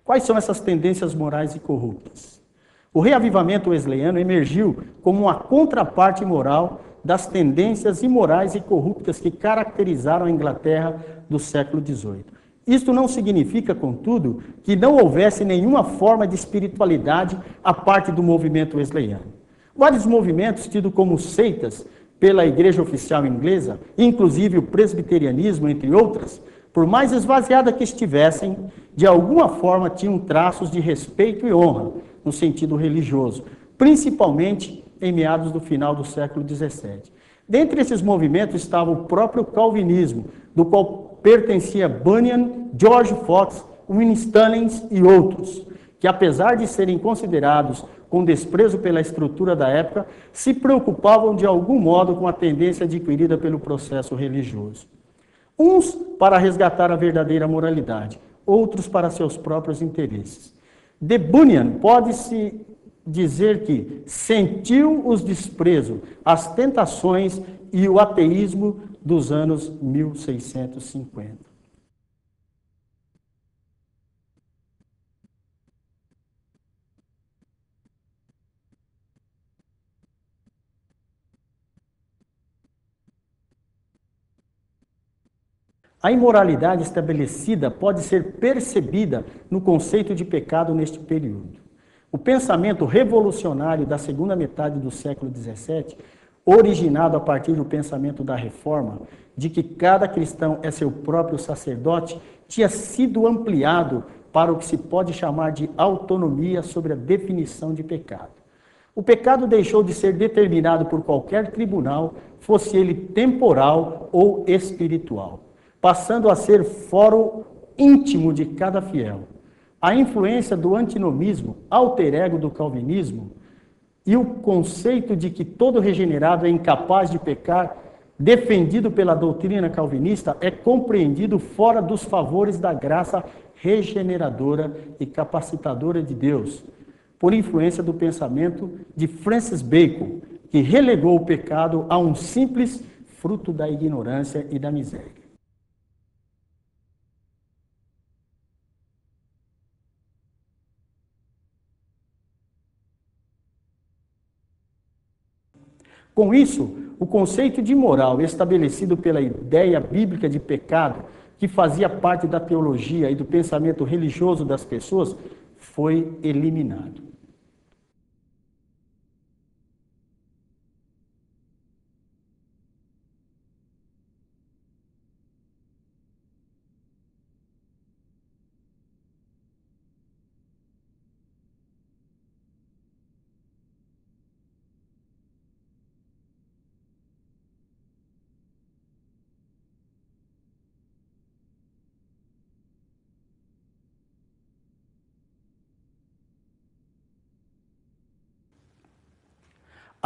Quais são essas tendências morais e corruptas? O reavivamento wesleyano emergiu como uma contraparte moral das tendências imorais e corruptas que caracterizaram a Inglaterra do século XVIII. Isto não significa, contudo, que não houvesse nenhuma forma de espiritualidade à parte do movimento wesleyano. Vários movimentos tidos como seitas pela Igreja Oficial Inglesa, inclusive o presbiterianismo, entre outras, por mais esvaziada que estivessem, de alguma forma tinham traços de respeito e honra, no sentido religioso, principalmente em meados do final do século XVII. Dentre esses movimentos estava o próprio calvinismo, do qual pertencia Bunyan, George Fox, Winstanley e outros, que apesar de serem considerados com desprezo pela estrutura da época, se preocupavam de algum modo com a tendência adquirida pelo processo religioso. Uns para resgatar a verdadeira moralidade, outros para seus próprios interesses. De Bunyan pode-se dizer que sentiu os desprezos, as tentações e o ateísmo dos anos 1650. A imoralidade estabelecida pode ser percebida no conceito de pecado neste período. O pensamento revolucionário da segunda metade do século XVII, originado a partir do pensamento da Reforma, de que cada cristão é seu próprio sacerdote, tinha sido ampliado para o que se pode chamar de autonomia sobre a definição de pecado. O pecado deixou de ser determinado por qualquer tribunal, fosse ele temporal ou espiritual, passando a ser fórum íntimo de cada fiel. A influência do antinomismo, alter ego do calvinismo, e o conceito de que todo regenerado é incapaz de pecar, defendido pela doutrina calvinista, é compreendido fora dos favores da graça regeneradora e capacitadora de Deus, por influência do pensamento de Francis Bacon, que relegou o pecado a um simples fruto da ignorância e da miséria. Com isso, o conceito de moral estabelecido pela ideia bíblica de pecado, que fazia parte da teologia e do pensamento religioso das pessoas, foi eliminado.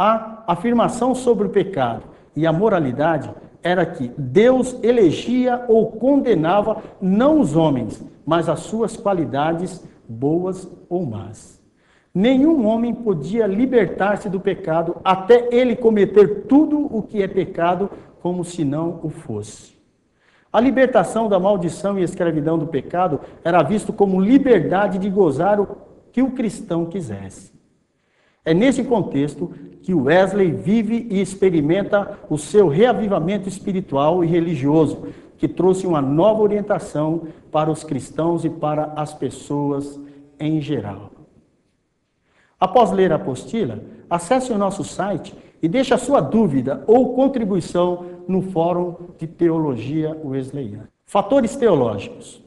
A afirmação sobre o pecado e a moralidade era que Deus elegia ou condenava não os homens, mas as suas qualidades, boas ou más. Nenhum homem podia libertar-se do pecado até ele cometer tudo o que é pecado, como se não o fosse. A libertação da maldição e escravidão do pecado era visto como liberdade de gozar o que o cristão quisesse. É nesse contexto que Wesley vive e experimenta o seu reavivamento espiritual e religioso, que trouxe uma nova orientação para os cristãos e para as pessoas em geral. Após ler a apostila, acesse o nosso site e deixe a sua dúvida ou contribuição no Fórum de Teologia Wesleyana. Fatores teológicos.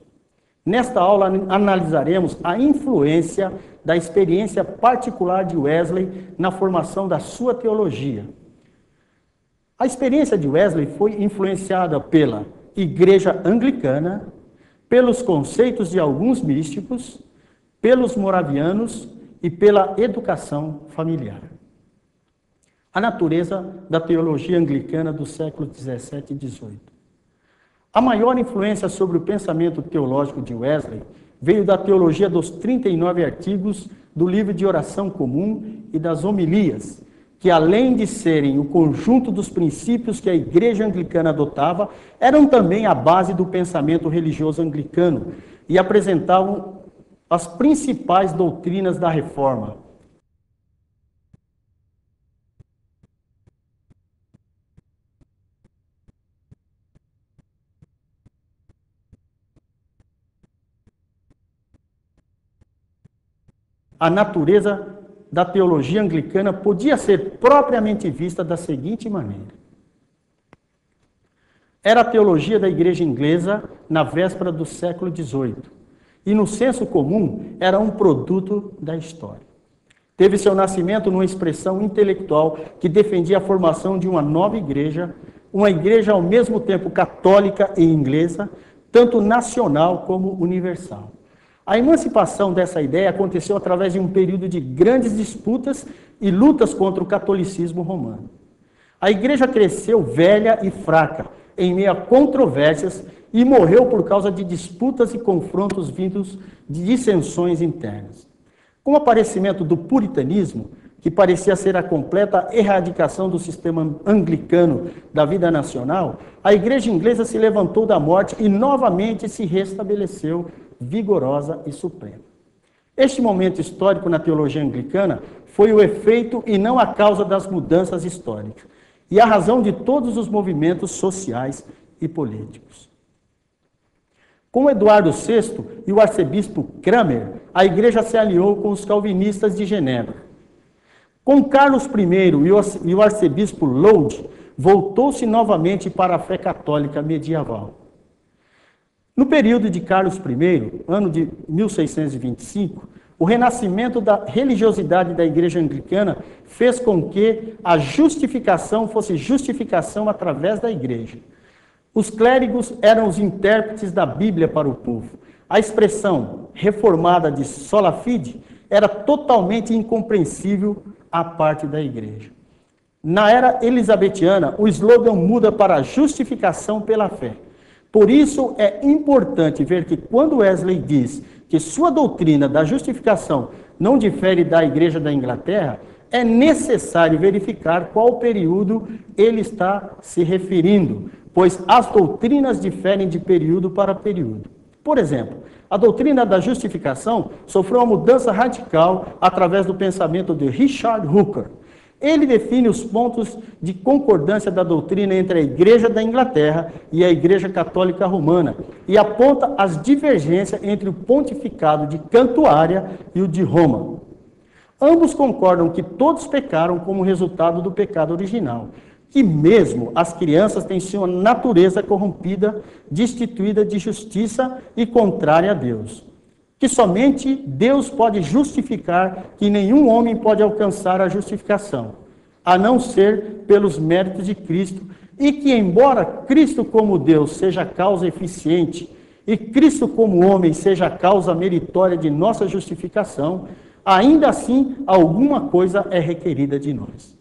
Nesta aula analisaremos a influência da experiência particular de Wesley na formação da sua teologia. A experiência de Wesley foi influenciada pela Igreja Anglicana, pelos conceitos de alguns místicos, pelos moravianos e pela educação familiar. A natureza da teologia anglicana do século XVII e XVIII. A maior influência sobre o pensamento teológico de Wesley veio da teologia dos 39 artigos do livro de oração comum e das homilias, que além de serem o conjunto dos princípios que a Igreja Anglicana adotava, eram também a base do pensamento religioso anglicano e apresentavam as principais doutrinas da Reforma. A natureza da teologia anglicana podia ser propriamente vista da seguinte maneira. Era a teologia da igreja inglesa na véspera do século XVIII, e no senso comum era um produto da história. Teve seu nascimento numa expressão intelectual que defendia a formação de uma nova igreja, uma igreja ao mesmo tempo católica e inglesa, tanto nacional como universal. A emancipação dessa ideia aconteceu através de um período de grandes disputas e lutas contra o catolicismo romano. A igreja cresceu velha e fraca, em meio a controvérsias, e morreu por causa de disputas e confrontos vindos de dissensões internas. Com o aparecimento do puritanismo, que parecia ser a completa erradicação do sistema anglicano da vida nacional, a igreja inglesa se levantou da morte e novamente se restabeleceu vigorosa e suprema. Este momento histórico na teologia anglicana foi o efeito e não a causa das mudanças históricas, e a razão de todos os movimentos sociais e políticos. Com Eduardo VI e o arcebispo Cranmer, a igreja se aliou com os calvinistas de Genebra. Com Carlos I e o arcebispo Laud, voltou-se novamente para a fé católica medieval. No período de Carlos I, ano de 1625, o renascimento da religiosidade da igreja anglicana fez com que a justificação fosse justificação através da igreja. Os clérigos eram os intérpretes da Bíblia para o povo. A expressão reformada de sola fide era totalmente incompreensível à parte da igreja. Na era elisabetiana, o slogan muda para justificação pela fé. Por isso é importante ver que quando Wesley diz que sua doutrina da justificação não difere da igreja da Inglaterra, é necessário verificar qual período ele está se referindo, pois as doutrinas diferem de período para período. Por exemplo, a doutrina da justificação sofreu uma mudança radical através do pensamento de Richard Hooker. Ele define os pontos de concordância da doutrina entre a Igreja da Inglaterra e a Igreja Católica Romana e aponta as divergências entre o pontificado de Cantuária e o de Roma. Ambos concordam que todos pecaram como resultado do pecado original, que mesmo as crianças têm sua natureza corrompida, destituída de justiça e contrária a Deus. Que somente Deus pode justificar, que nenhum homem pode alcançar a justificação, a não ser pelos méritos de Cristo, e que, embora Cristo como Deus seja a causa eficiente, e Cristo como homem seja a causa meritória de nossa justificação, ainda assim alguma coisa é requerida de nós.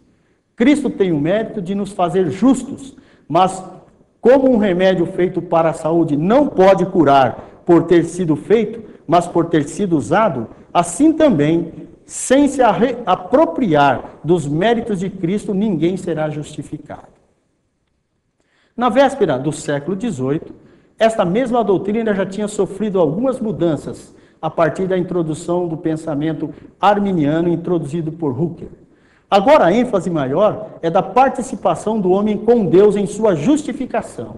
Cristo tem o mérito de nos fazer justos, mas como um remédio feito para a saúde não pode curar por ter sido feito, mas por ter sido usado, assim também, sem se apropriar dos méritos de Cristo, ninguém será justificado. Na véspera do século XVIII, esta mesma doutrina já tinha sofrido algumas mudanças a partir da introdução do pensamento arminiano introduzido por Hooker. Agora a ênfase maior é da participação do homem com Deus em sua justificação.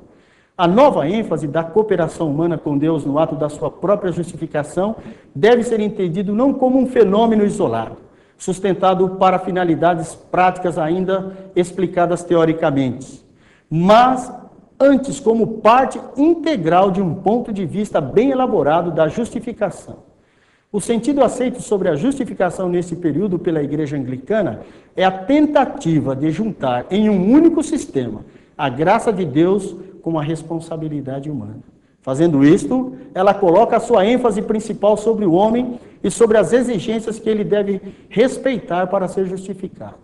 A nova ênfase da cooperação humana com Deus no ato da sua própria justificação deve ser entendido não como um fenômeno isolado, sustentado para finalidades práticas ainda explicadas teoricamente, mas antes como parte integral de um ponto de vista bem elaborado da justificação. O sentido aceito sobre a justificação nesse período pela Igreja Anglicana é a tentativa de juntar em um único sistema a graça de Deus com a responsabilidade humana. Fazendo isto, ela coloca a sua ênfase principal sobre o homem e sobre as exigências que ele deve respeitar para ser justificado.